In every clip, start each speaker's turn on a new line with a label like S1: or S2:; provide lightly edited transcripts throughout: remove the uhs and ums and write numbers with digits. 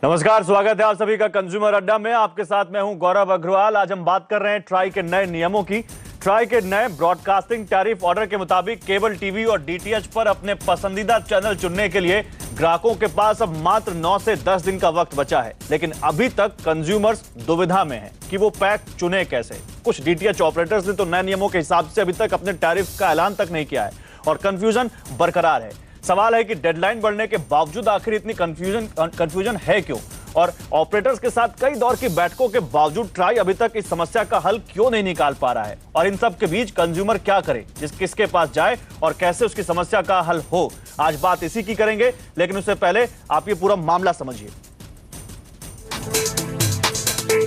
S1: नमस्कार, स्वागत है आप सभी का कंज्यूमर अड्डा में। आपके साथ मैं हूं गौरव अग्रवाल। आज हम बात कर रहे हैं ट्राई के नए नियमों की। ट्राई के नए ब्रॉडकास्टिंग टैरिफ ऑर्डर के मुताबिक केबल टीवी और डीटीएच पर अपने पसंदीदा चैनल चुनने के लिए ग्राहकों के पास अब मात्र 9 से 10 दिन का वक्त बचा है। लेकिन अभी तक कंज्यूमर्स दुविधा में हैं कि वो पैक चुने कैसे। कुछ डीटीएच ऑपरेटर्स ने तो नए नियमों के हिसाब से अभी तक अपने टैरिफ का ऐलान तक नहीं किया है और कंफ्यूजन बरकरार है। सवाल है कि डेडलाइन बढ़ने के बावजूद आखिर इतनी कंफ्यूजन है क्यों, और ऑपरेटर्स के साथ कई दौर की बैठकों के बावजूद ट्राई अभी तक इस समस्या का हल क्यों नहीं निकाल पा रहा है, और इन सब के बीच कंज्यूमर क्या करे, किसके पास जाए और कैसे उसकी समस्या का हल हो। आज बात इसी की करेंगे, लेकिन उससे पहले आप ये पूरा मामला समझिए।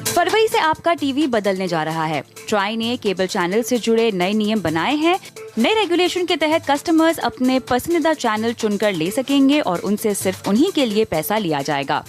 S2: फरवरी से आपका टीवी बदलने जा रहा है। ट्राई ने केबल चैनल से जुड़े नए नियम बनाए हैं। नए रेगुलेशन के तहत कस्टमर्स अपने पसंदीदा चैनल चुनकर ले सकेंगे और उनसे सिर्फ उन्हीं के लिए पैसा लिया जाएगा।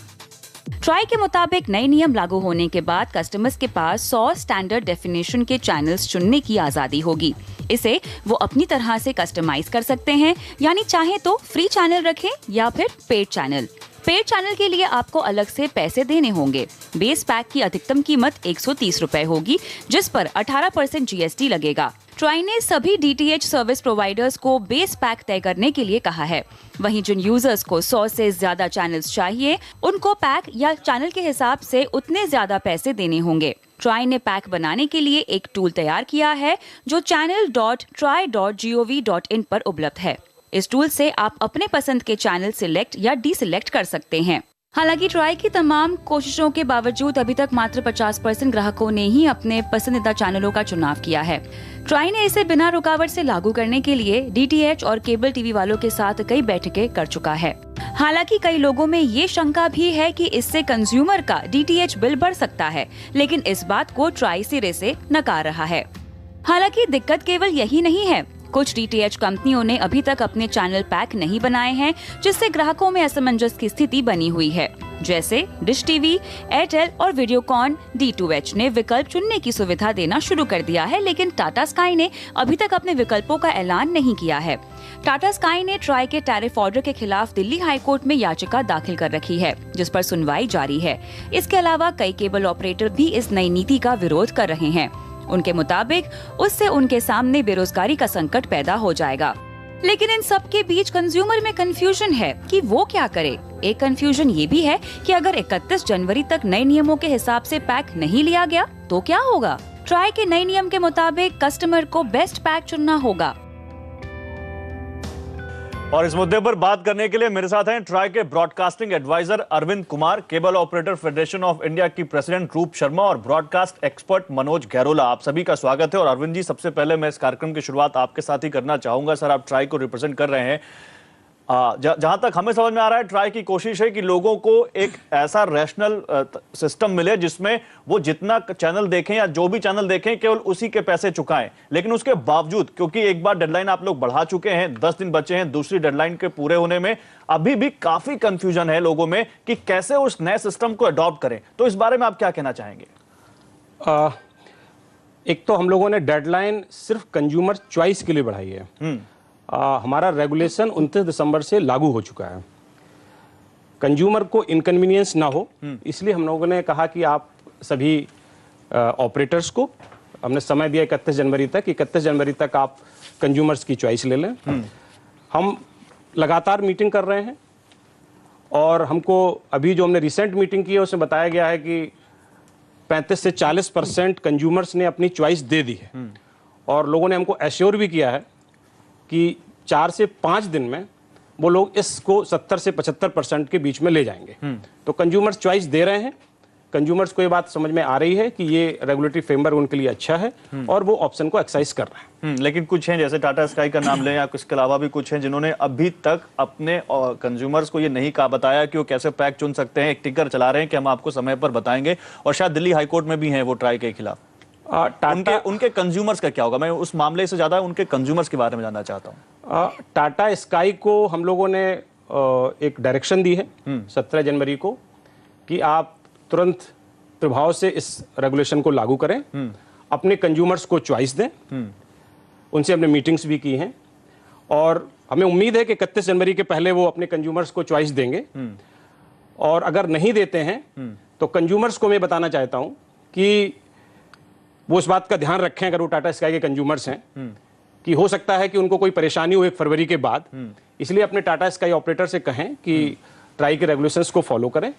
S2: ट्राई के मुताबिक नए नियम लागू होने के बाद कस्टमर्स के पास 100 स्टैंडर्ड डेफिनेशन के चैनल्स चुनने की आजादी होगी। इसे वो अपनी तरह से कस्टमाइज कर सकते हैं, यानी चाहे तो फ्री चैनल रखें या फिर पेड चैनल। पेड चैनल के लिए आपको अलग से पैसे देने होंगे। बेस पैक की अधिकतम कीमत 130 रुपए होगी, जिस पर 18% जीएसटी लगेगा। ट्राई ने सभी डीटीएच सर्विस प्रोवाइडर्स को बेस पैक तय करने के लिए कहा है। वहीं जिन यूजर्स को 100 से ज्यादा चैनल्स चाहिए, उनको पैक या चैनल के हिसाब से उतने ज्यादा पैसे देने होंगे। ट्राई ने पैक बनाने के लिए एक टूल तैयार किया है जो channel.try.gov.in पर उपलब्ध है। इस टूल से आप अपने पसंद के चैनल सिलेक्ट या डीसिलेक्ट कर सकते हैं। हालांकि ट्राई की तमाम कोशिशों के बावजूद अभी तक मात्र 50% ग्राहकों ने ही अपने पसंदीदा चैनलों का चुनाव किया है। ट्राई ने इसे बिना रुकावट से लागू करने के लिए डीटीएच और केबल टीवी वालों के साथ कई बैठकें कर चुका है। हालांकि कई लोगों में ये शंका भी है कि इससे कंज्यूमर का डीटीएच बिल बढ़ सकता है, लेकिन इस बात को ट्राई सिरे से नकार रहा है। हालांकि दिक्कत केवल यही नहीं है। कुछ डीटीएच कंपनियों ने अभी तक अपने चैनल पैक नहीं बनाए हैं, जिससे ग्राहकों में असमंजस की स्थिति बनी हुई है। जैसे डिश टीवी, एयरटेल और वीडियोकॉन D2H ने विकल्प चुनने की सुविधा देना शुरू कर दिया है, लेकिन टाटा स्काई ने अभी तक अपने विकल्पों का ऐलान नहीं किया है। टाटा स्काई ने ट्राई के टैरिफ ऑर्डर के खिलाफ दिल्ली हाईकोर्ट में याचिका दाखिल कर रखी है, जिस पर सुनवाई जारी है। इसके अलावा कई केबल ऑपरेटर भी इस नई नीति का विरोध कर रहे हैं। उनके मुताबिक उससे उनके सामने बेरोजगारी का संकट पैदा हो जाएगा। लेकिन इन सब के बीच कंज्यूमर में कंफ्यूजन है कि वो क्या करे। एक कंफ्यूजन ये भी है कि अगर 31 जनवरी तक नए नियमों के हिसाब से पैक नहीं लिया गया तो क्या होगा। ट्राई के नए नियम के मुताबिक कस्टमर को बेस्ट पैक चुनना होगा।
S1: और इस मुद्दे पर बात करने के लिए मेरे साथ हैं ट्राई के broadcasting adviser Arvind Kumar, cable operator federation of India की प्रेसिडेंट रूप शर्मा और ब्रॉडकास्ट एक्सपर्ट मनोज गहरोला। आप सभी का स्वागत है। और अरविंद जी, सबसे पहले मैं इस कार्यक्रम की शुरुआत आपके साथ ही करना चाहूंगा। सर, आप ट्राई को रिप्रेजेंट कर रहे हैं। जहां तक हमें समझ में आ रहा है, ट्राई की कोशिश है कि लोगों को एक ऐसा रैशनल सिस्टम मिले जिसमें वो जितना चैनल देखें या जो भी चैनल देखें केवल उसी के पैसे चुकाएं। लेकिन उसके बावजूद, क्योंकि एक बार डेडलाइन आप लोग बढ़ा चुके हैं, 10 दिन बचे हैं दूसरी डेडलाइन के पूरे होने में, अभी भी काफी कंफ्यूजन है लोगों में कि कैसे उस नए सिस्टम को अडॉप्ट करें। तो इस बारे में आप क्या कहना चाहेंगे?
S3: एक तो हम लोगों ने डेडलाइन सिर्फ कंज्यूमर चॉइस के लिए बढ़ाई है। हमारा रेगुलेशन 29 दिसंबर से लागू हो चुका है। कंज्यूमर को इनकन्वीनियंस ना हो, इसलिए हम लोगों ने कहा कि आप सभी ऑपरेटर्स को हमने समय दिया 31 जनवरी तक। 31 जनवरी तक आप कंज्यूमर्स की चॉइस ले लें। हम लगातार मीटिंग कर रहे हैं और हमको अभी जो हमने रिसेंट मीटिंग की है उसमें बताया गया है कि 35 से 40% कंज्यूमर्स ने अपनी चॉइस दे दी है। और लोगों ने हमको एश्योर भी किया है कि 4 से 5 दिन में वो लोग इसको 70 से 75% के बीच में ले जाएंगे। तो कंज्यूमर्स चॉइस दे रहे हैं। कंज्यूमर्स को ये बात समझ में आ रही है कि ये रेगुलेटरी फ्रेमवर्क उनके लिए अच्छा है और वो ऑप्शन को एक्सरसाइज कर रहे हैं।
S1: लेकिन कुछ हैं, जैसे टाटा स्काई का नाम लें या इसके अलावा भी कुछ हैं, जिन्होंने अभी तक अपने कंज्यूमर्स को ये नहीं बताया कि वो कैसे पैक चुन सकते हैं। एक टिकर चला रहे हैं कि हम आपको समय पर बताएंगे, और शायद दिल्ली हाईकोर्ट में भी हैं वो ट्राई के खिलाफ। उनके कंज्यूमर्स का क्या होगा? मैं उस मामले से ज्यादा उनके कंज्यूमर्स के बारे में जानना चाहता हूँ।
S3: टाटा स्काई को हम लोगों ने एक डायरेक्शन दी है 17 जनवरी को कि आप तुरंत प्रभाव से इस रेगुलेशन को लागू करें, अपने कंज्यूमर्स को चॉइस दें। उनसे हमने मीटिंग्स भी की हैं और हमें उम्मीद है कि 31 जनवरी के पहले वो अपने कंज्यूमर्स को चॉइस देंगे। और अगर नहीं देते हैं तो कंज्यूमर्स को मैं बताना चाहता हूं कि वो इस बात का ध्यान रखें, अगर वो टाटा स्काई के कंज्यूमर्स हैं, कि हो सकता है कि उनको कोई परेशानी हो 1 फरवरी के बाद, इसलिए अपने टाटा स्काई ऑपरेटर से कहें कि ट्राई के रेगुलेशंस को फॉलो करें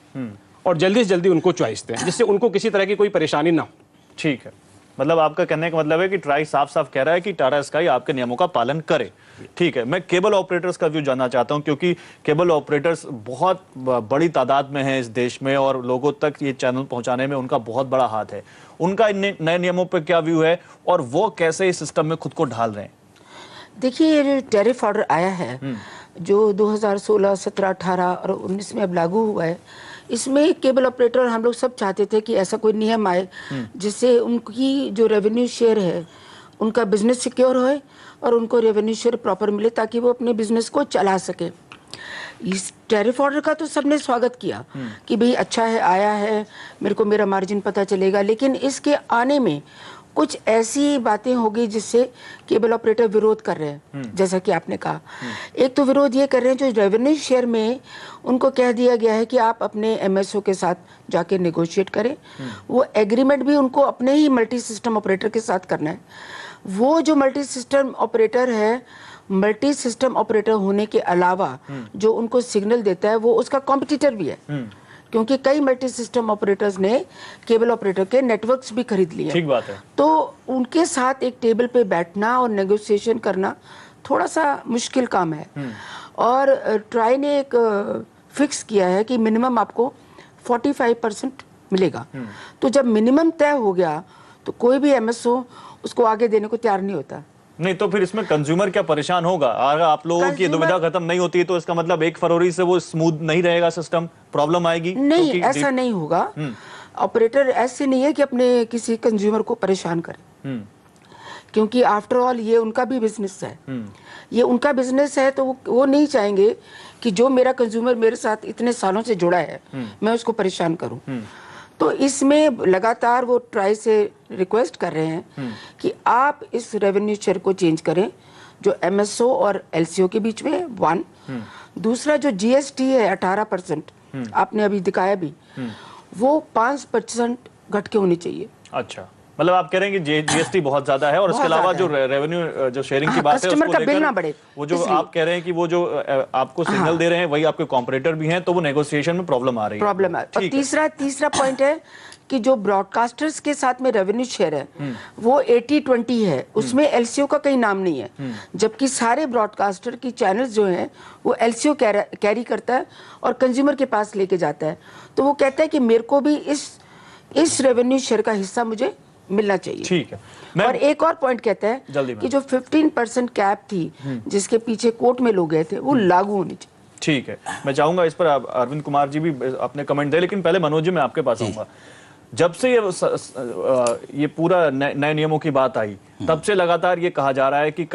S3: और जल्दी से जल्दी उनको चॉइस दें, जिससे उनको किसी तरह की कोई परेशानी ना हो।
S1: ठीक है, मतलब आपका कहने का मतलब है कि ट्राई साफ साफ कह रहा है कि टाटा स्काई आपके नियमों का पालन करे। ठीक है, मैं केबल ऑपरेटर्स का व्यू जानना चाहता हूं, क्योंकि केबल ऑपरेटर्स बहुत बड़ी तादाद में हैं इस देश में और लोगों तक ये चैनल पहुंचाने में उनका बहुत बड़ा हाथ है। उनका इन नए नियमों पर क्या व्यू है और वो कैसे इस सिस्टम में खुद को ढाल रहे हैं?
S4: देखिए, ये टैरिफ ऑर्डर आया है जो 2016, 17, 18 और 19 में अब लागू हुआ है। इसमें केबल ऑपरेटर हम लोग सब चाहते थे कि ऐसा कोई नियम आए जिससे उनकी जो रेवेन्यू शेयर है, उनका बिजनेस सिक्योर होए और उनको रेवेन्यू शेयर प्रॉपर मिले ताकि वो अपने बिजनेस को चला सके। इस टैरिफ ऑर्डर का तो सबने स्वागत किया कि भाई अच्छा है, आया है, मेरे को मेरा मार्जिन पता चलेगा। लेकिन इसके आने में कुछ ऐसी बातें होगी जिससे केबल ऑपरेटर विरोध कर रहे हैं, जैसा कि आपने कहा। एक तो विरोध ये कर रहे हैं जो रेवेन्यू शेयर में उनको कह दिया गया है कि आप अपने एमएसओ के साथ जाके नेगोशिएट करें। वो एग्रीमेंट भी उनको अपने ही मल्टी सिस्टम ऑपरेटर के साथ करना है। वो जो मल्टी सिस्टम ऑपरेटर है, मल्टी सिस्टम ऑपरेटर होने के अलावा जो उनको सिग्नल देता है वो उसका कॉम्पिटिटर भी है, क्योंकि कई मल्टी सिस्टम ऑपरेटर्स ने केबल ऑपरेटर के नेटवर्क्स भी खरीद लिए।
S1: ठीक बात है।
S4: तो उनके साथ एक टेबल पे बैठना और नेगोशिएशन करना थोड़ा सा मुश्किल काम है। और ट्राई ने एक फिक्स किया है कि मिनिमम आपको 45% मिलेगा। तो जब मिनिमम तय हो गया तो कोई भी एमएसओ उसको आगे देने को तैयार नहीं होता।
S1: नहीं तो फिर इसमें कंज्यूमर क्या परेशान होगा? अगर आप लोगों की दुविधा खत्म नहीं होती है तो इसका मतलब 1 फरवरी से वो स्मूथ नहीं रहेगा सिस्टम, प्रॉब्लम आएगी?
S4: नहीं, ऐसा नहीं होगा। ऑपरेटर ऐसे नहीं है कि अपने किसी कंज्यूमर को परेशान करे, क्योंकि आफ्टर ऑल ये उनका भी बिजनेस है। ये उनका बिजनेस है तो वो नहीं चाहेंगे कि जो मेरा कंज्यूमर मेरे साथ इतने सालों से जुड़ा है मैं उसको परेशान करूं। तो इसमें लगातार वो ट्राई से रिक्वेस्ट कर रहे हैं कि आप इस रेवेन्यू शेयर को चेंज करें, जो एमएसओ और एलसीओ के बीच में 1। दूसरा जो जीएसटी है 18%, आपने अभी दिखाया भी, वो 5% घट के होनी चाहिए।
S1: अच्छा, मतलब आप कह रहे हैं कि जीएसटी बहुत ज्यादा है और इसके अलावा जो रेवेन्यू जो शेयरिंग की बात है
S4: कस्टमर का बिल ना बढ़े,
S1: वो जो आप कह रहे हैं कि वो जो आपको सिग्नल दे रहे हैं वही आपके कॉम्परेटर भी हैं, तो वो नेगोशिएशन में प्रॉब्लम आ रही है।
S4: प्रॉब्लम है। और तीसरा पॉइंट है कि जो ब्रॉडकास्टर्स के साथ में रेवेन्यू शेयर है वो 80-20 है, उसमें एलसीओ का कहीं नाम नहीं है। जबकि सारे ब्रॉडकास्टर की चैनल्स जो हैं वो एलसीओ कैरी करता है और कंज्यूमर के पास लेके जाता है। तो वो कहता है कि मेरे को भी इस रेवेन्यू शेयर का हिस्सा मुझे मिलना चाहिए।
S1: ठीक है।
S4: और एक और पॉइंट कहता है कि जो 15% कैप थी जिसके पीछे कोर्ट में लोग गए थे वो लागू होनी चाहिए।
S1: ठीक है, मैं चाहूंगा इस पर अरविंद कुमार जी भी अपने कमेंट दें, लेकिन पहले मनोज जी मैं आपके पास आऊंगा। जब से ये पूरा नए नियमों की बात आई तब से लगातार ये कहा जा रहा है कि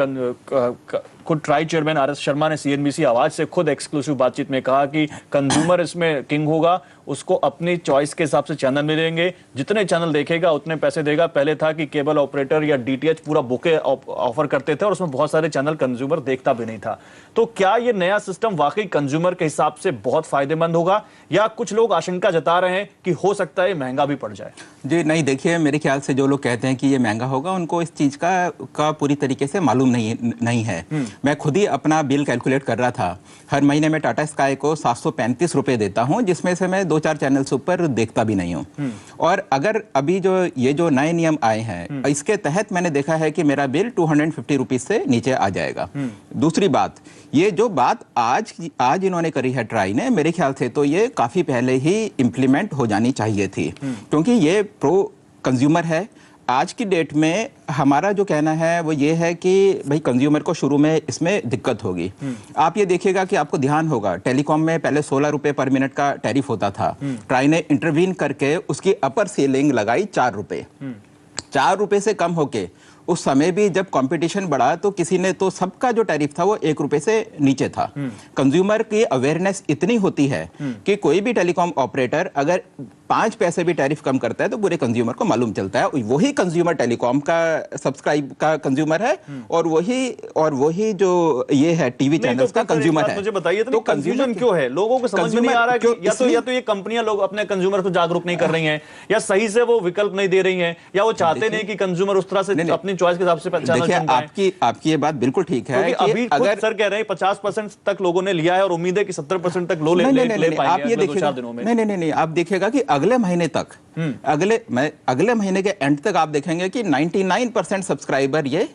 S1: खुद try chairman R S Sharma ने सीएनबीसी आवाज से खुद एक्सक्लूसिव बातचीत में कहा कि कंज्यूमर इसमें किंग होगा, उसको अपनी चॉइस के हिसाब से चैनल मिलेंगे, जितने चैनल देखेगा उतने पैसे देगा। पहले था कि केबल ऑपरेटर या डीटीएच पूरा बुके ऑफर करते थे और उसमें बहुत सारे चैनल कंज्यूमर देखता भी नहीं था। तो क्या ये नया सिस्टम वाकई कंज्यूमर के हिसाब से बहुत फायदेमंद होगा, या कुछ लोग आशंका जता रहे हैं कि हो सकता है महंगा भी पड़ जाए?
S5: जी नहीं, देखिए मेरे ख्याल से जो लोग कहते हैं कि ये महंगा होगा उनको इस चीज का पूरी तरीके से मालूम नहीं है। मैं खुद ही अपना बिल कैलकुलेट कर रहा था। हर महीने में टाटा स्काई को 735 रुपए देता हूं, जिसमें से मैं 2-4 चैनल्स ऊपर देखता भी नहीं हूं। और अगर अभी ये जो नए नियम आए हैं इसके तहत मैंने देखा है कि मेरा बिल 250 रुपीज से नीचे आ जाएगा। दूसरी बात, ये जो बात आज इन्होंने करी है ट्राई ने, मेरे ख्याल से तो ये काफी पहले ही इंप्लीमेंट हो जानी चाहिए थी, क्योंकि ये प्रो कंज्यूमर है। आज की डेट में हमारा जो कहना है वो ये है कि भाई कंज्यूमर को शुरू में इसमें दिक्कत होगी। आप ये देखिएगा कि आपको ध्यान होगा टेलीकॉम में पहले 16 रुपए पर मिनट का टैरिफ होता था। ट्राई ने इंटरवीन करके उसकी अपर सीलिंग लगाई 4 रुपए। 4 रुपए से कम होके उस समय भी जब कंपटीशन बढ़ा तो किसी ने तो सबका जो टैरिफ था वो 1 रुपए से नीचे था। कंज्यूमर की अवेयरनेस इतनी होती है कि कोई भी टेलीकॉम ऑपरेटर अगर 5 पैसे भी टैरिफ कम करता है तो पूरे कंज्यूमर को मालूम चलता है वही कंज्यूमर टेलीकॉम का सब्सक्राइब का कंज्यूमर है और वही जो ये है टीवी चैनल्स का कंज्यूमर है।
S1: मुझे बताइए तो कंफ्यूजन क्यों है? लोगों को समझ में नहीं आ रहा है कि या तो ये कंपनियां लोग अपने कंज्यूमर को जागरूक नहीं कर रही हैं, या सही से वो विकल्प नहीं दे रही हैं, या वो चाहते नहीं कि कंज्यूमर उस तरह से अपनी चॉइस के हिसाब से चैनल चुने।
S5: आपकी ये बात बिल्कुल ठीक है कि
S1: अभी अगर सर कह रहे हैं 50% तक लोगों ने लिया है और उम्मीद है कि 70% तक ले पाएंगे अगले 2-4 दिनों में।
S5: नहीं, आप देखिएगा कि अगले महीने तक अगले महीने के एंड तक आप देखेंगे कि 99% सब्सक्राइबर ये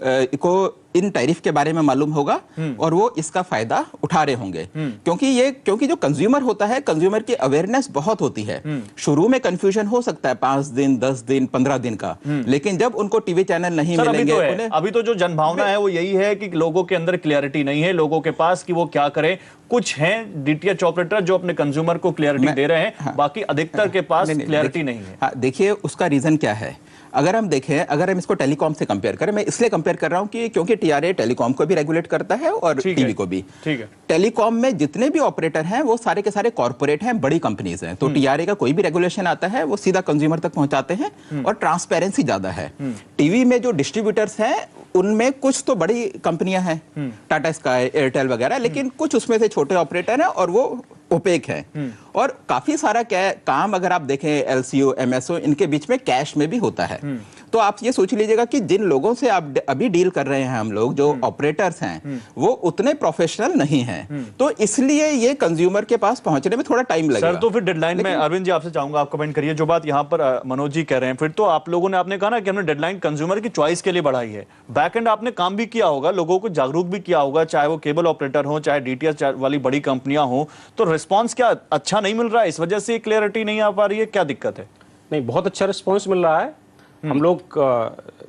S5: को इन टैरिफ के बारे में मालूम होगा और वो इसका फायदा उठा रहे होंगे क्योंकि जो कंज्यूमर होता है कंज्यूमर की अवेयरनेस बहुत होती है। शुरू में कंफ्यूजन हो सकता है 5 दिन 10 दिन 15 दिन का, लेकिन जब उनको टीवी चैनल नहीं मिलेंगे
S1: अभी तो जो जनभावना है वो यही है कि लोगों के अंदर क्लियरिटी नहीं है लोगों के पास कि वो क्या करें। कुछ हैं डीटीएच ऑपरेटर जो अपने कंज्यूमर को क्लियरिटी दे रहे हैं, बाकी अधिकतर के पास क्लियरिटी नहीं है।
S5: देखिए उसका रीजन क्या है, अगर हम इसको टेलीकॉम से कंपेयर करें, मैं इसलिए कंपेयर कर रहा हूं कि क्योंकि टीआरए टेलीकॉम को भी रेगुलेट करता है और टीवी को भी।
S1: ठीक है।
S5: टेलीकॉम में जितने भी ऑपरेटर हैं वो सारे के सारे कॉर्पोरेट हैं, बड़ी कंपनीज हैं, तो टीआरए का कोई भी रेगुलेशन आता है वो सीधा कंज्यूमर तक पहुंचाते हैं और ट्रांसपेरेंसी ज्यादा है। टीवी में जो डिस्ट्रीब्यूटर्स हैं उनमें कुछ तो बड़ी कंपनियां हैं, टाटा स्काई, एयरटेल वगैरह, लेकिन कुछ उसमें से छोटे ऑपरेटर हैं और वो ओपेक है। और काफी सारा काम अगर आप देखें एलसीओ एमएसओ इनके बीच में कैश में भी होता है। तो आप ये सोच लीजिएगा कि जिन लोगों से आप अभी डील कर रहे हैं हम लोग जो ऑपरेटर्स हैं वो उतने प्रोफेशनल नहीं हैं, तो इसलिए ये कंज्यूमर के पास पहुंचने में थोड़ा टाइम लगेगा।
S1: सर तो फिर डेडलाइन में अरविंद जी आपसे चाहूंगा आप कमेंट करिए जो बात यहाँ पर मनोज जी कह रहे हैं। फिर तो आप लोगों ने आपने कहा ना कि हमने डेडलाइन कंज्यूमर की चॉइस के लिए बढ़ाई है, बैक एंड आपने काम भी किया होगा, लोगों को जागरूक भी किया होगा, चाहे वो केबल ऑपरेटर हो चाहे डीटीएच वाली बड़ी कंपनियां हो, तो रिस्पॉन्स क्या अच्छा नहीं मिल रहा है? इस वजह से क्लियरिटी नहीं आ पा रही है, क्या दिक्कत है?
S3: नहीं, बहुत अच्छा रिस्पॉन्स मिल रहा है। हम लोग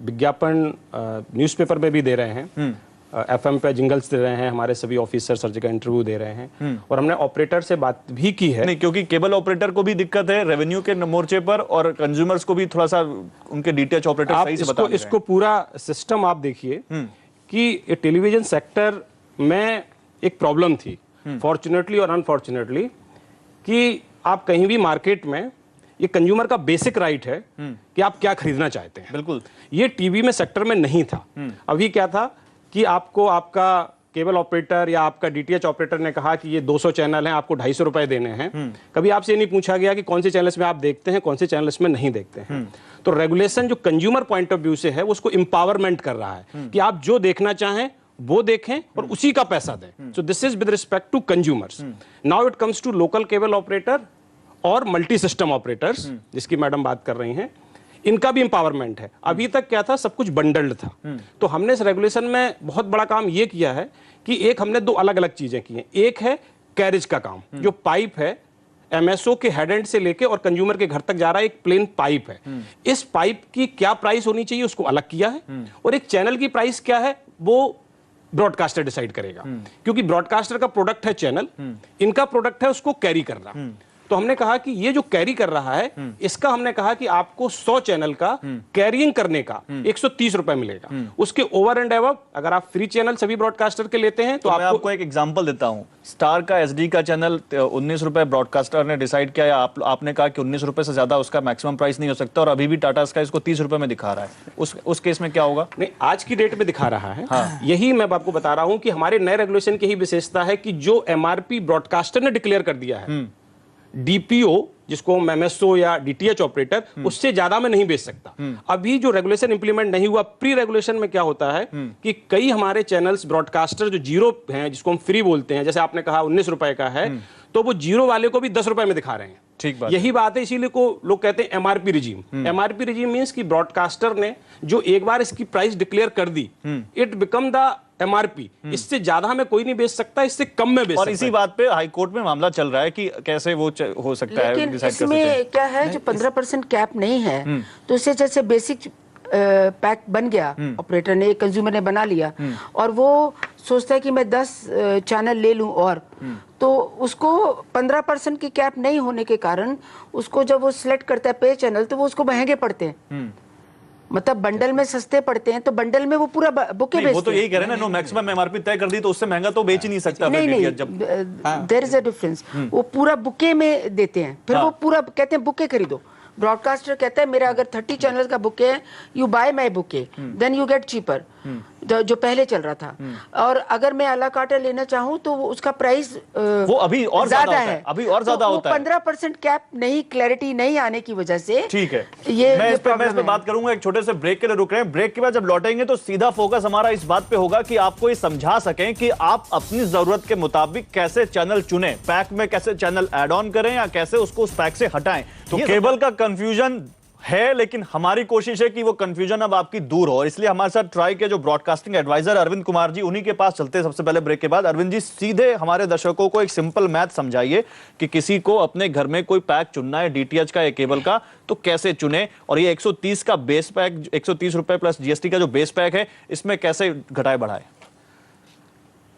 S3: विज्ञापन न्यूज़पेपर में भी दे रहे हैं, एफएम पे जिंगल्स दे रहे हैं, हमारे सभी ऑफिसर सर जगह इंटरव्यू दे रहे हैं और हमने ऑपरेटर से बात भी की है।
S1: नहीं, क्योंकि केबल ऑपरेटर को भी दिक्कत है रेवेन्यू के मोर्चे पर और कंज्यूमर्स को भी थोड़ा सा उनके डीटीएच ऑपरेटर सही से बता
S3: इसको पूरा सिस्टम आप देखिए कि टेलीविजन सेक्टर में एक प्रॉब्लम थी, फॉर्चुनेटली और अनफॉर्चुनेटली, कि आप कहीं भी मार्केट में ये कंज्यूमर का बेसिक राइट है कि आप क्या खरीदना चाहते हैं।
S1: बिल्कुल,
S3: ये टीवी में सेक्टर में नहीं था। अभी क्या था कि आपको आपका केबल ऑपरेटर या आपका डीटीएच ऑपरेटर ने कहा कि ये 200 चैनल हैं, आपको 250 रुपए देने हैं। कभी आपसे ये नहीं पूछा गया कि कौन से चैनल्स में आप देखते हैं, कौन से चैनल्स में नहीं देखते हैं। तो रेगुलेशन जो कंज्यूमर पॉइंट ऑफ व्यू से है उसको एम्पावरमेंट कर रहा है कि आप जो देखना चाहें वो देखें और उसी का पैसा दें। So this is with respect to consumers. Now it comes to local cable operator और मल्टी सिस्टम ऑपरेटर्स जिसकी मैडम बात कर रही हैं, इनका भी एम्पावरमेंट है। अभी तक क्या था, सब कुछ बंडल्ड था। तो हमने इस रेगुलेशन में बहुत बड़ा काम ये किया है कि एक हमने 2 अलग अलग चीजें की हैं। एक है कैरेज का काम, जो पाइप है एमएसओ के हेड एंड से लेके और कंज्यूमर के घर तक जा रहा है, एक प्लेन पाइप है। इस पाइप की क्या प्राइस होनी चाहिए उसको अलग किया है, और एक चैनल की प्राइस क्या है वो ब्रॉडकास्टर डिसाइड करेगा, क्योंकि ब्रॉडकास्टर का प्रोडक्ट है चैनल, इनका प्रोडक्ट है उसको कैरी करना। तो हमने कहा कि ये जो कैरी कर रहा है इसका हमने कहा कि आपको 100 चैनल का कैरिंग करने का 130 रुपए मिलेगा। उसके ओवर एंड एबव अगर आप फ्री चैनल सभी ब्रॉडकास्टर के लेते हैं तो
S1: मैं आपको एक एग्जांपल देता हूं। स्टार का एसडी का चैनल 19 रुपए ब्रॉडकास्टर ने डिसाइड किया, या आपने कहा कि 19 रुपए से ज्यादा उसका मैक्सिमम प्राइस नहीं हो सकता, और अभी भी टाटा स्काई इसको 30 रुपए में दिखा रहा है। उस केस में क्या होगा?
S3: नहीं, आज की डेट में दिखा रहा है। यही मैं आपको बता रहा हूं कि हमारे नए रेगुलेशन की ही विशेषता है कि जो एमआरपी ब्रॉडकास्टर ने डिक्लेयर कर दिया है, डीपीओ जिसको हम एमएसओ या डीटीएच ऑपरेटर, उससे ज्यादा में नहीं बेच सकता। अभी जो रेगुलेशन इंप्लीमेंट नहीं हुआ, प्री रेगुलेशन में क्या होता है कि कई हमारे चैनल्स ब्रॉडकास्टर जो जीरो हैं, जिसको हम फ्री बोलते हैं, जैसे आपने कहा 19 रुपए का है, तो वो जीरो वाले को भी 10 रुपए में दिखा रहे हैं।
S1: ठीक बात,
S3: यही बात है, इसीलिए को लोग कहते हैं MRP regime. MRP regime means कि ब्रॉडकास्टर ने जो एक बार इसकी प्राइस डिक्लेयर कर दी, इट बिकम द एमआरपी। इससे ज्यादा हमें कोई नहीं बेच सकता, इससे कम में बेच सकता है।
S1: और इसी बात पे हाई कोर्ट में मामला चल रहा है कि कैसे वो हो सकता है।
S4: लेकिन इसमें क्या है, जो 15% कैप नहीं है, तो इससे जैसे बेसिक पैक बन गया, ऑपरेटर ने, कंज्यूमर ने बना लिया, और वो सोचता है कि मैं 10 चैनल ले लूं, और तो उसको 15% की कैप नहीं होने के कारण उसको जब वो सिलेक्ट करता है पे चैनल, तो वो उसको महंगे पड़ते हैं। मतलब बंडल में सस्ते पड़ते हैं तो बंडल में वो पूरा बुके
S1: नहीं, वो
S4: बेचते
S1: तो यही कह रहे हैं ना, नो मैक्सिमम एमआरपी तय कर दी तो उससे महंगा तो बेच ही नहीं सकता।
S4: नहीं नहीं,
S1: जब
S4: देयर इज अ डिफरेंस। वो पूरा बुके में देते हैं, फिर वो पूरा कहते हैं बुके खरीदो। ब्रॉडकास्टर कहता है मेरा अगर 30 चैनल्स का बुके है, you buy my bouquet then you get cheaper, जो पहले चल रहा था। और अगर मैं अला कार्टे लेना चाहूँ तो उसका प्राइस
S1: वो अभी और ज्यादा है, अभी और ज्यादा होता है।
S4: 15% कैप नहीं, क्लैरिटी नहीं आने की वजह से।
S1: ठीक है,
S4: ये
S1: मैं इस पे बात करूंगा। एक छोटे से ब्रेक के लिए रुक रहे हैं। ब्रेक के बाद जब लौटेंगे तो सीधा फोकस हमारा इस बात पे होगा कि आपको ये समझा सकें कि आप अपनी जरूरत के मुताबिक कैसे चैनल चुने, पैक में कैसे चैनल ऐड ऑन करें या कैसे उसको उस पैक से हटाएं। तो केबल का कंफ्यूजन है, लेकिन हमारी कोशिश है कि वो कंफ्यूजन अब आपकी दूर हो, और इसलिए हमारे साथ ट्राई के जो ब्रॉडकास्टिंग एडवाइजर अरविंद कुमार जी, उन्हीं के पास चलते हैं सबसे पहले ब्रेक के बाद। अरविंद जी, सीधे हमारे दर्शकों को एक सिंपल मैथ समझाइए कि किसी को अपने घर में कोई पैक चुनना है डीटीएच का या केबल का, तो कैसे चुने, और ये 130 का बेस पैक, 130 रुपए प्लस जीएसटी का जो बेस पैक है, इसमें कैसे घटाए बढ़ाए।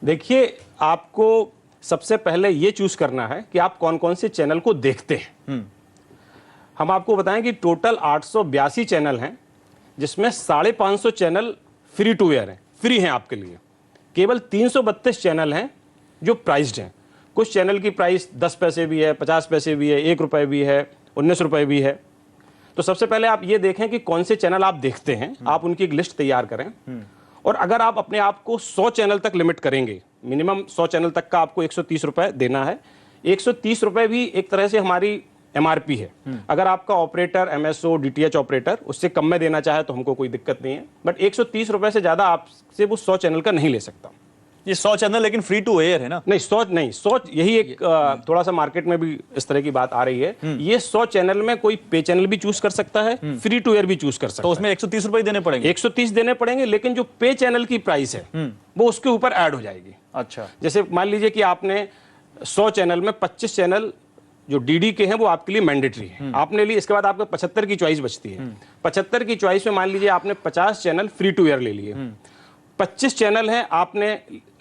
S3: देखिए, आपको सबसे पहले ये चूज करना है कि आप कौन कौन से चैनल को देखते हैं। हम आपको बताएं कि टोटल 882 चैनल हैं, जिसमें 550 चैनल फ्री टू एयर हैं, फ्री हैं आपके लिए। केवल 332 चैनल हैं जो प्राइस्ड हैं। कुछ चैनल की प्राइस 10 पैसे भी है, 50 पैसे भी है, 1 रुपये भी है, 19 रुपये भी है। तो सबसे पहले आप ये देखें कि कौन से चैनल आप देखते हैं, आप उनकी एक लिस्ट तैयार करें। और अगर आप अपने आप को 100 चैनल तक लिमिट करेंगे, मिनिमम 100 चैनल तक का आपको 130 रुपये देना है। 130 रुपये भी एक तरह से हमारी एमआरपी है। अगर आपका ऑपरेटर, एमएसओ, डीटीएच ऑपरेटर उससे कम में देना चाहे तो हमको कोई दिक्कत नहीं है, बट 130 रुपये से ज्यादा आपसे वो 100 चैनल का नहीं ले सकता।
S1: ये 100 चैनल लेकिन फ्री टू एयर है ना?
S3: नहीं, 100 यही एक थोड़ा सा मार्केट में भी इस तरह की बात आ रही है। ये 100 चैनल में कोई पे चैनल भी चूज कर सकता है, फ्री टू एयर भी चूज कर सकता है।
S1: तो उसमें 130 रुपए देने पड़ेंगे?
S3: 130 देने पड़ेंगे, लेकिन जो पे चैनल की प्राइस है वो उसके ऊपर ऐड हो जाएगी।
S1: अच्छा,
S3: जैसे मान लीजिए कि आपने 100 चैनल में 25 चैनल जो डीडी के हैं वो आपके लिए मैंडेटरी है, आपने लिए। इसके बाद आपको 75 की चॉइस बचती है। 75 की चॉइस में मान लीजिए आपने 50 चैनल फ्री टू एयर ले लिए, 25 चैनल हैं आपने,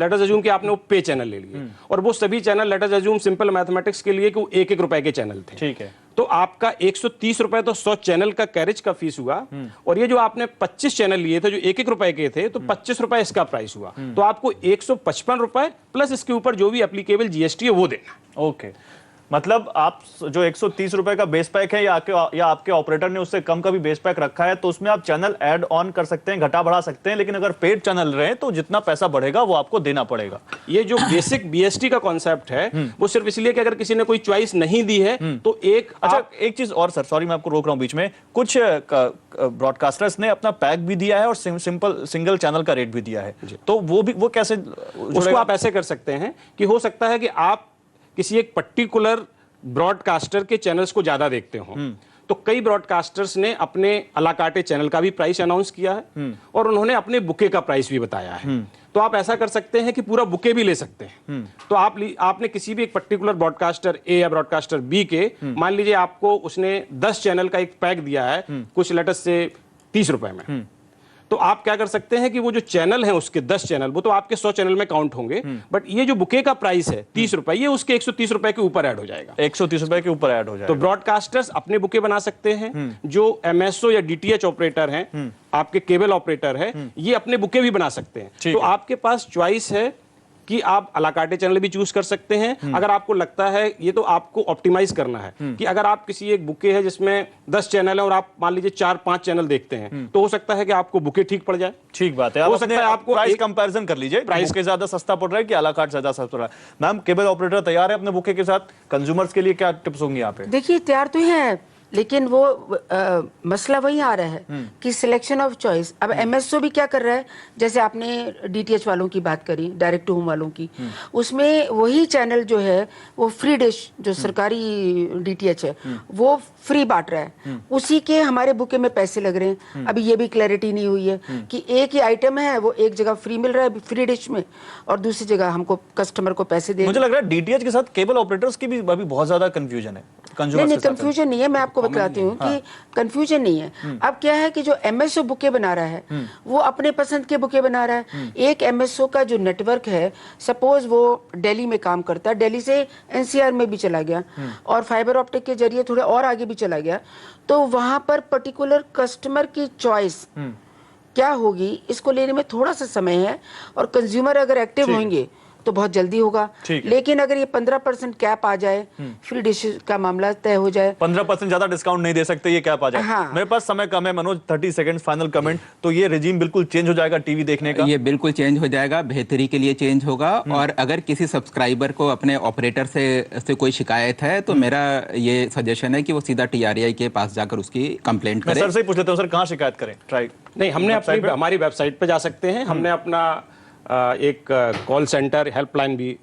S3: लेट अस अज्यूम कि आपने वो पे चैनल ले लिए, और वो सभी channel, let us assume simple mathematics के लिए कि वो 1-1 रुपए के चैनल थे।
S1: ठीक है,
S3: तो आपका 130 रुपए तो 100 चैनल का कैरेज का फीस हुआ, और ये जो आपने 25 चैनल लिए थे जो 1-1 रुपए के थे, तो 25 रुपए इसका प्राइस हुआ। तो आपको 155 रुपए प्लस इसके ऊपर जो भी एप्लीकेबल जीएसटी है वो देना।
S1: ओके, मतलब आप जो 130 रुपए का बेस पैक है या आपके ऑपरेटर ने उससे कम का भी बेस पैक रखा है, तो उसमें आप चैनल ऐड ऑन कर सकते हैं, घटा बढ़ा सकते हैं, लेकिन अगर पेड चैनल रहे तो जितना पैसा बढ़ेगा वो आपको देना पड़ेगा।
S3: ये जो बेसिक बीएसटी का कॉन्सेप्ट है वो सिर्फ इसलिए कि अगर किसी ने कोई चॉइस नहीं दी है तो एक
S1: एक चीज और सर, सॉरी मैं आपको रोक रहा हूं बीच में, कुछ ब्रॉडकास्टर्स ने अपना पैक भी दिया है और सिंगल चैनल का रेट भी दिया है, तो वो कैसे
S3: उसको आप ऐसे कर सकते हैं कि हो सकता है कि आप किसी एक पर्टिकुलर ब्रॉडकास्टर के चैनल्स को ज्यादा देखते हो, तो कई ब्रॉडकास्टर्स ने अपने अला कार्टे चैनल का भी प्राइस अनाउंस किया है और उन्होंने अपने बुके का प्राइस भी बताया है। तो आप ऐसा कर सकते हैं कि पूरा बुके भी ले सकते हैं। तो आपने किसी भी एक पर्टिकुलर ब्रॉडकास्टर ए या ब्रॉडकास्टर बी के, मान लीजिए आपको उसने 10 चैनल का एक पैक दिया है कुछ लेटेस्ट से 30 रुपए में, तो आप क्या कर सकते हैं कि वो जो चैनल है उसके 10 चैनल, वो तो आपके 100 चैनल में काउंट होंगे, बट ये जो बुके का प्राइस है 30 रुपए, ये उसके 130 रुपए के ऊपर ऐड हो जाएगा।
S1: 130 रुपए के ऊपर ऐड हो जाएगा।
S3: तो ब्रॉडकास्टर्स अपने बुके बना सकते हैं, जो एमएसओ या डीटीएच ऑपरेटर हैं, आपके केबल ऑपरेटर है, ये अपने बुके भी बना सकते हैं। तो आपके पास चॉइस है कि आप अला कार्टे चैनल भी चूज कर सकते हैं। अगर आपको लगता है, ये तो आपको ऑप्टिमाइज करना है कि अगर आप किसी एक बुके है जिसमें 10 चैनल है और आप मान लीजिए 4-5 चैनल देखते हैं, तो हो सकता है कि आपको बुके ठीक पड़ जाए।
S1: ठीक बात है,
S3: हो सकता है आपको
S1: प्राइस कंपैरिजन कर लीजिए, प्राइस के ज्यादा सस्ता पड़ रहा है कि अला कार्ट ज्यादा सस्ता पड़ रहा है। मैम, केबल ऑपरेटर तैयार है अपने बुके के साथ? कंज्यूमर्स के लिए क्या टिप्स होंगी यहाँ पे?
S4: देखिए, तैयार तो है, लेकिन वो मसला वही आ रहा है कि सिलेक्शन ऑफ चॉइस। अब एमएसओ भी क्या कर रहा है, जैसे आपने डीटीएच वालों की बात करी, डायरेक्ट टू होम वालों की, उसमें वही चैनल जो है वो फ्री डिश, जो सरकारी डीटीएच है, वो फ्री बांट रहा है, उसी के हमारे बुके में पैसे लग रहे हैं। अभी ये भी क्लैरिटी नहीं हुई है कि एक ही आइटम है, वो एक जगह फ्री मिल रहा है फ्री डिश में, और दूसरी जगह हमको कस्टमर को पैसे दे।
S1: मुझे लग रहा है डीटीएच के साथ केबल ऑपरेटर्स की भी अभी बहुत ज्यादा कंफ्यूजन है।
S4: नहीं, कंफ्यूजन नहीं है, मैं आपको बतलाती हूँ कि कंफ्यूजन नहीं है। अब क्या है कि जो एमएसओ बुके बना रहा है वो अपने पसंद के बुके बना रहा है। एक एमएसओ का जो नेटवर्क है, सपोज वो दिल्ली में काम करता है, दिल्ली से एनसीआर में भी चला गया और फाइबर ऑप्टिक के जरिए थोड़े और आगे भी चला गया, तो वहां पर पर्टिकुलर कस्टमर की चॉइस क्या होगी इसको लेने में थोड़ा सा समय है, और कंज्यूमर अगर एक्टिव होंगे तो बहुत जल्दी होगा। लेकिन अगर ये 15% कैप आ जाए, फ्री डिश का मामला तय हो जाए।
S1: 15% ज्यादा डिस्काउंट नहीं दे सकते, ये कैप आ जाए।
S4: हाँ।
S1: मेरे पास समय कम है मनोज, 30 सेकंड फाइनल कमेंट। तो ये रिजीम बिल्कुल चेंज हो जाएगा टीवी देखने का?
S5: ये बिल्कुल चेंज हो जाएगा, बेहतरी के लिए चेंज होगा। और अगर किसी सब्सक्राइबर को अपने ऑपरेटर से कोई शिकायत है तो मेरा ये सजेशन है कि वो सीधा TRAI के पास जाकर उसकी कंप्लेंट करे।
S1: सर से ही पूछ लेता हूँ, सर कहाँ शिकायत करें? ट्राई
S3: नहीं, हमने अपनी हमारी वेबसाइट पे जा सकते हैं। हमने अपना एक कॉल सेंटर हेल्पलाइन भी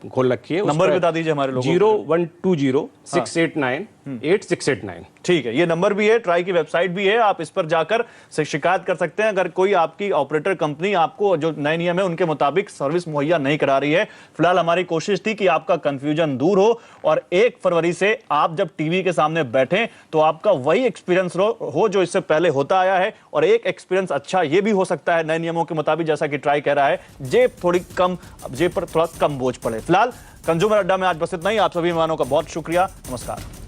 S3: खोल रखी है।
S1: नंबर बता दीजिए हमारे लोगों को।
S3: 0120-689-8689।
S1: ठीक है, ये नंबर भी है, ट्राई की वेबसाइट भी है, आप इस पर जाकर शिकायत कर सकते हैं अगर कोई आपकी ऑपरेटर कंपनी आपको जो नए नियम है उनके मुताबिक सर्विस मुहैया नहीं करा रही है। फिलहाल हमारी कोशिश थी कि आपका कंफ्यूजन दूर हो और 1 फरवरी से आप जब टीवी के सामने बैठें तो आपका वही एक्सपीरियंस हो जो इससे पहले होता आया है, और एक एक्सपीरियंस अच्छा ये भी हो सकता है नए नियमों के मुताबिक, जैसा कि ट्राई कह रहा है, जेब पर थोड़ा कम बोझ पड़े। फिलहाल कंज्यूमर अड्डा में आज बस इतना ही। आप सभी मेहमानों का बहुत शुक्रिया। नमस्कार।